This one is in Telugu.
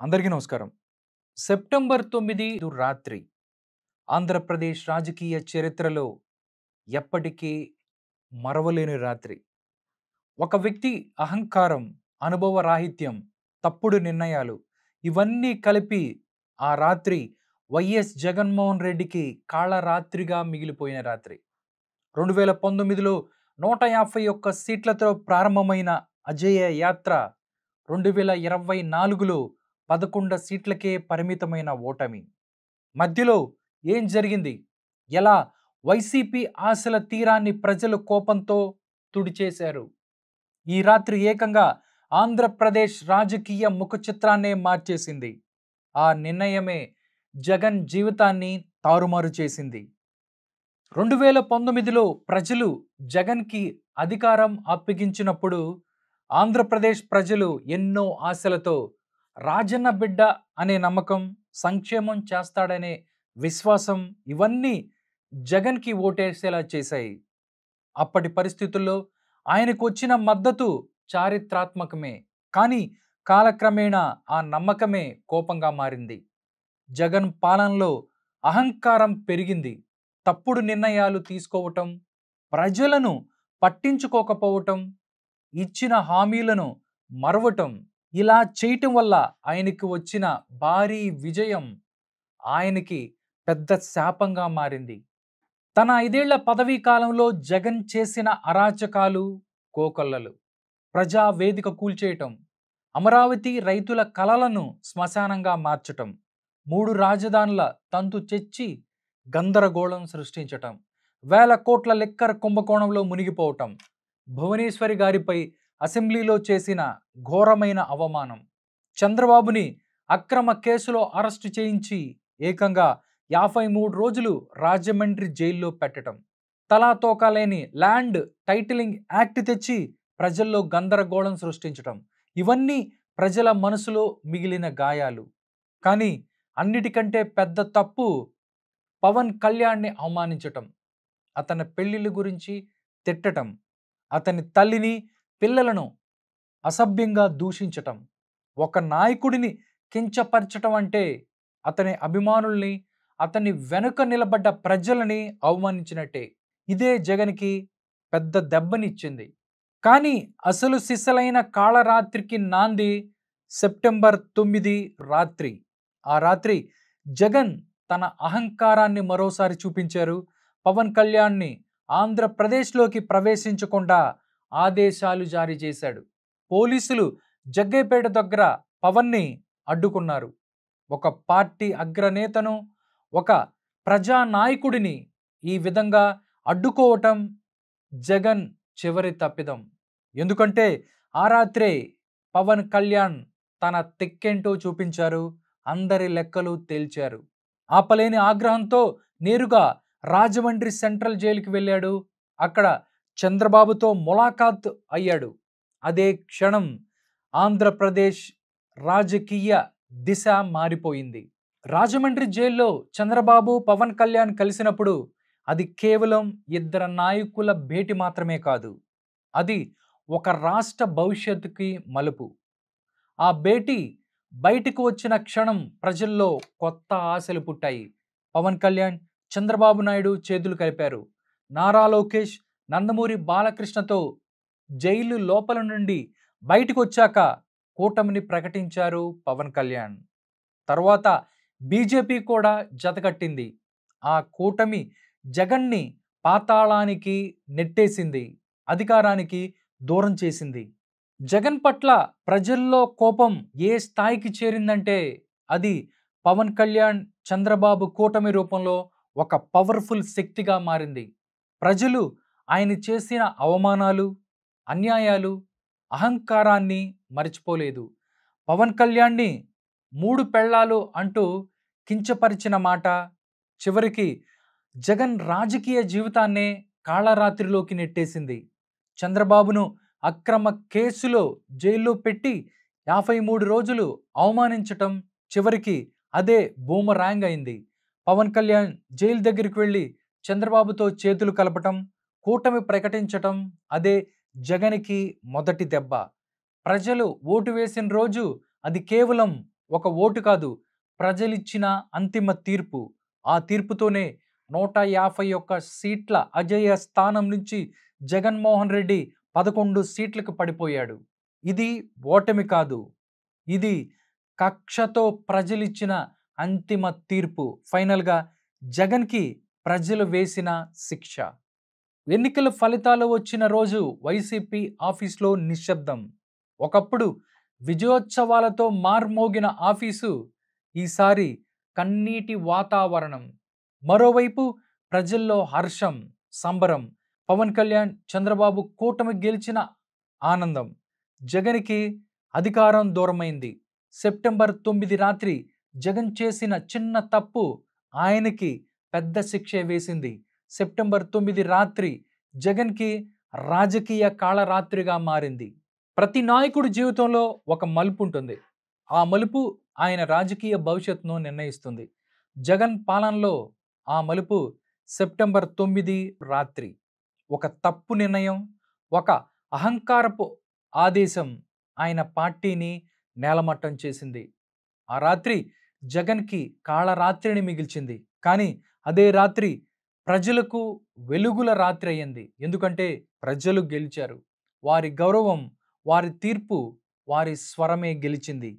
అందరికీ నమస్కారం. సెప్టెంబర్ 9 రాత్రి ఆంధ్రప్రదేశ్ రాజకీయ చరిత్రలో ఎప్పటికీ మరవలేని రాత్రి. ఒక వ్యక్తి అహంకారం, అనుభవ రాహిత్యం, తప్పుడు నిర్ణయాలు ఇవన్నీ కలిపి ఆ రాత్రి వైఎస్ జగన్మోహన్ రెడ్డికి కాళరాత్రిగా మిగిలిపోయిన రాత్రి. 2019లో 151 సీట్లతో ప్రారంభమైన అజేయ యాత్ర 2024లో 11 సీట్లకే పరిమితమైన ఓటమి. మధ్యలో ఏం జరిగింది? ఎలా వైసీపీ ఆశల తీరాన్ని ప్రజలు కోపంతో తుడిచేశారు? ఈ రాత్రి ఏకంగా ఆంధ్రప్రదేశ్ రాజకీయ ముఖచిత్రాన్నే మార్చేసింది. ఆ నిర్ణయమే జగన్ జీవితాన్ని తారుమారు చేసింది. 2019లో ప్రజలు జగన్‌కి అధికారం అప్పగించినప్పుడు ఆంధ్రప్రదేశ్ ప్రజలు ఎన్నో ఆశలతో రాజన్న బిడ్డ అనే నమ్మకం, సంక్షేమం చేస్తాడనే విశ్వాసం ఇవన్నీ జగన్‌కి ఓటేసేలా చేశాయి. అప్పటి పరిస్థితుల్లో ఆయనకు వచ్చిన మద్దతు చారిత్రాత్మకమే. కానీ కాలక్రమేణా ఆ నమ్మకమే కోపంగా మారింది. జగన్ పాలనలో అహంకారం పెరిగింది. తప్పుడు నిర్ణయాలు తీసుకోవటం, ప్రజలను పట్టించుకోకపోవటం, ఇచ్చిన హామీలను మరవటం ఇలా చేయటం వల్ల ఆయనకి వచ్చిన భారీ విజయం ఆయనకి పెద్ద శాపంగా మారింది. తన 5 ఏళ్ల పదవీ కాలంలో జగన్ చేసిన అరాచకాలు, కోకొల్లలు, ప్రజా వేదిక కూల్చేయటం, అమరావతి రైతుల కలలను శ్మశానంగా మార్చటం, 3 రాజధానుల తంతు తెచ్చి గందరగోళం సృష్టించటం, వేల కోట్ల లిక్కర్ కుంభకోణంలో మునిగిపోవటం, భువనేశ్వరి గారిపై అసెంబ్లీలో చేసిన ఘోరమైన అవమానం, చంద్రబాబుని అక్రమ కేసులో అరెస్టు చేయించి ఏకంగా 53 రోజులు రాజమండ్రి జైల్లో పెట్టటం, తలాతోకా లేని ల్యాండ్ టైటిలింగ్ యాక్ట్ తెచ్చి ప్రజల్లో గందరగోళం సృష్టించటం ఇవన్నీ ప్రజల మనసులో మిగిలిన గాయాలు. కానీ అన్నిటికంటే పెద్ద తప్పు పవన్ కళ్యాణ్‌ని అవమానించటం, అతని పెళ్లిళ్ళ గురించి తిట్టటం, అతని తల్లిని, పిల్లలను అసభ్యంగా దూషించటం. ఒక నాయకుడిని కించపరచటం అంటే అతని అభిమానుల్ని, అతని వెనుక నిలబడ్డ ప్రజలని అవమానించినట్టే. ఇదే జగన్‌కి పెద్ద దెబ్బనిచ్చింది. కానీ అసలు సిసలైన కాళరాత్రికి నాంది సెప్టెంబర్ 9 రాత్రి. ఆ రాత్రి జగన్ తన అహంకారాన్ని మరోసారి చూపించారు. పవన్ కళ్యాణ్‌ని ఆంధ్రప్రదేశ్‌లోకి ప్రవేశించకుండా ఆదేశాలు జారీ చేశాడు. పోలీసులు జగ్గయ్యపేట దగ్గర పవన్‌ని అడ్డుకున్నారు. ఒక పార్టీ అగ్రనేతను, ఒక ప్రజానాయకుడిని ఈ విధంగా అడ్డుకోవటం జగన్ చివరి తప్పిదం. ఎందుకంటే ఆ రాత్రే పవన్ కళ్యాణ్ తన తెక్కేంటో చూపించారు. అందరి లెక్కలు తేల్చారు. ఆపలేని ఆగ్రహంతో నేరుగా రాజమండ్రి సెంట్రల్ జైలుకి వెళ్ళాడు. అక్కడ చంద్రబాబుతో ములాఖాత్ అయ్యాడు. అదే క్షణం ఆంధ్రప్రదేశ్ రాజకీయ దిశ మారిపోయింది. రాజమండ్రి జైల్లో చంద్రబాబు, పవన్ కళ్యాణ్ కలిసినప్పుడు అది కేవలం ఇద్దరు నాయకుల భేటీ మాత్రమే కాదు. అది ఒక రాష్ట్ర భవిష్యత్తుకి మలుపు. ఆ భేటీ బయటకు వచ్చిన క్షణం ప్రజల్లో కొత్త ఆశలు పుట్టాయి. పవన్ కళ్యాణ్, చంద్రబాబు నాయుడు చేతులు కలిపారు. నారా లోకేష్, నందమూరి బాలకృష్ణతో జైలు లోపల నుండి బయటకు వచ్చాక కూటమిని ప్రకటించారు పవన్ కళ్యాణ్. తర్వాత బీజేపీ కూడా జతకట్టింది. ఆ కూటమి జగన్ని పాతాళానికి నెట్టేసింది. అధికారానికి దూరం చేసింది. జగన్ పట్ల ప్రజల్లో కోపం ఏ స్థాయికి చేరిందంటే అది పవన్ కళ్యాణ్, చంద్రబాబు కూటమి రూపంలో ఒక పవర్ఫుల్ శక్తిగా మారింది. ప్రజలు ఆయన చేసిన అవమానాలు, అన్యాయాలు, అహంకారాన్ని మర్చిపోలేదు. పవన్ కళ్యాణ్‌ని 3 పెళ్ళాలు అంటూ కించపరిచిన మాట చివరికి జగన్ రాజకీయ జీవితాన్నే కాళరాత్రిలోకి నెట్టేసింది. చంద్రబాబును అక్రమ కేసులో జైల్లో పెట్టి 53 రోజులు అవమానించటం చివరికి అదే బూమరాంగ్ అయింది. పవన్ కళ్యాణ్ జైలు దగ్గరికి వెళ్ళి చంద్రబాబుతో చేతులు కలపటం, కూటమి ప్రకటించటం అదే జగన్‌కి మొదటి దెబ్బ. ప్రజలు ఓటు వేసిన రోజు అది కేవలం ఒక ఓటు కాదు, ప్రజలిచ్చిన అంతిమ తీర్పు. ఆ తీర్పుతోనే 151 సీట్ల అజేయ స్థానం నుంచి జగన్మోహన్ రెడ్డి 11 సీట్లకు పడిపోయాడు. ఇది ఓటమి కాదు. ఇది కక్షతో ప్రజలిచ్చిన అంతిమ తీర్పు. ఫైనల్‌గా జగన్‌కి ప్రజలు వేసిన శిక్ష. ఎన్నికల ఫలితాలు వచ్చిన రోజు వైసీపీ ఆఫీస్‌లో నిశ్శబ్దం. ఒకప్పుడు విజయోత్సవాలతో మార్మోగిన ఆఫీసు ఈసారి కన్నీటి వాతావరణం. మరోవైపు ప్రజల్లో హర్షం, సంబరం. పవన్ కళ్యాణ్, చంద్రబాబు కూటమి గెలిచిన ఆనందం. జగన్‌కి అధికారం దూరమైంది. సెప్టెంబర్ 9 రాత్రి జగన్ చేసిన చిన్న తప్పు ఆయనకి పెద్ద శిక్షే వేసింది. సెప్టెంబర్ 9 రాత్రి జగన్‌కి రాజకీయ కాళరాత్రిగా మారింది. ప్రతి నాయకుడి జీవితంలో ఒక మలుపు ఉంటుంది. ఆ మలుపు ఆయన రాజకీయ భవిష్యత్తును నిర్ణయిస్తుంది. జగన్ పాలనలో ఆ మలుపు సెప్టెంబర్ 9 రాత్రి. ఒక తప్పు నిర్ణయం, ఒక అహంకారపు ఆదేశం ఆయన పార్టీని నేలమట్టం చేసింది. ఆ రాత్రి జగన్‌కి కాళరాత్రిని మిగిల్చింది. కానీ అదే రాత్రి ప్రజలకు వెలుగుల రాత్రి అయ్యింది. ఎందుకంటే ప్రజలు గెలిచారు. వారి గౌరవం, వారి తీర్పు, వారి స్వరమే గెలిచింది.